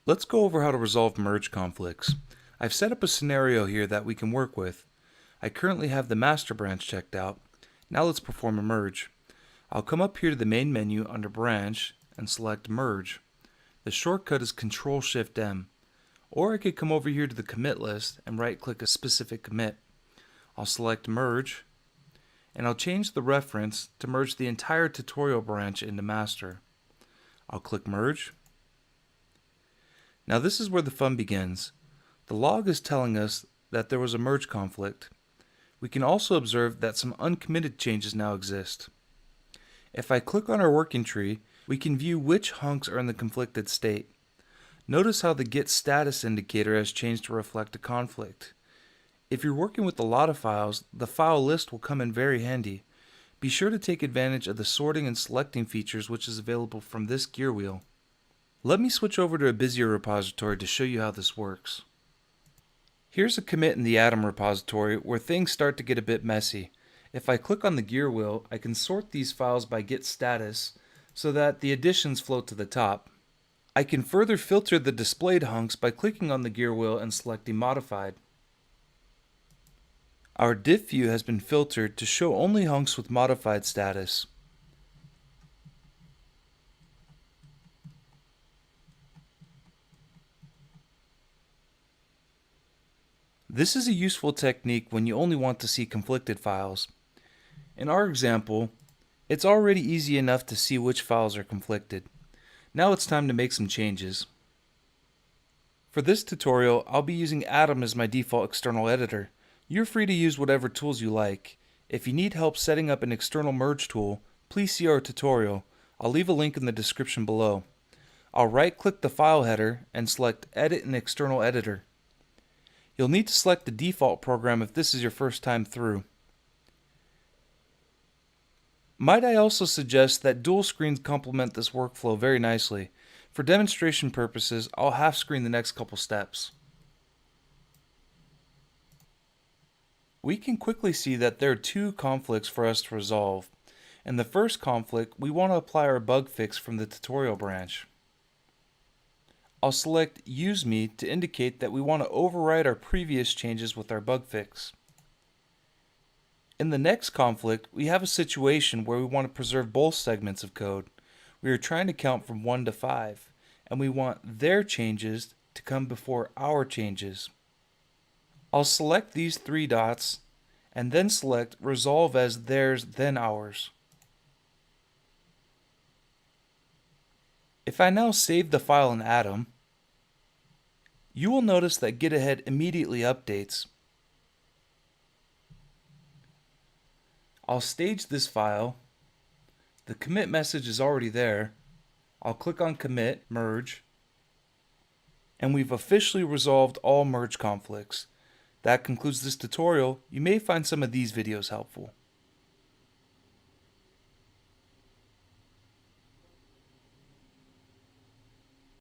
Let's go over how to resolve merge conflicts. I've set up a scenario here that we can work with. I currently have the master branch checked out. Now let's perform a merge. I'll come up here to the main menu under branch and select merge. The shortcut is Ctrl-Shift-M. Or I could come over here to the commit list and right click a specific commit. I'll select merge and I'll change the reference to merge the entire tutorial branch into master. I'll click merge. Now this is where the fun begins. The log is telling us that there was a merge conflict. We can also observe that some uncommitted changes now exist. If I click on our working tree, we can view which hunks are in the conflicted state. Notice how the get status indicator has changed to reflect a conflict. If you're working with a lot of files, the file list will come in very handy. Be sure to take advantage of the sorting and selecting features which is available from this gear wheel. Let me switch over to a busier repository to show you how this works. Here's a commit in the Atom repository where things start to get a bit messy. If I click on the gear wheel, I can sort these files by get status so that the additions float to the top. I can further filter the displayed hunks by clicking on the gear wheel and selecting modified. Our diff view has been filtered to show only hunks with modified status. This is a useful technique when you only want to see conflicted files. In our example, it's already easy enough to see which files are conflicted. Now it's time to make some changes. For this tutorial, I'll be using Atom as my default external editor. You're free to use whatever tools you like. If you need help setting up an external merge tool, please see our tutorial. I'll leave a link in the description below. I'll right-click the file header and select Edit in External Editor. You'll need to select the default program if this is your first time through. Might I also suggest that dual screens complement this workflow very nicely. For demonstration purposes, I'll half screen the next couple steps. We can quickly see that there are two conflicts for us to resolve. In the first conflict, we want to apply our bug fix from the tutorial branch. I'll select Use Me to indicate that we want to override our previous changes with our bug fix. In the next conflict, we have a situation where we want to preserve both segments of code. We are trying to count from 1 to 5, and we want their changes to come before our changes. I'll select these three dots and then select Resolve as theirs then ours. If I now save the file in Atom, you will notice that GitAhead immediately updates. I'll stage this file. The commit message is already there. I'll click on Commit, Merge, and we've officially resolved all merge conflicts. That concludes this tutorial. You may find some of these videos helpful.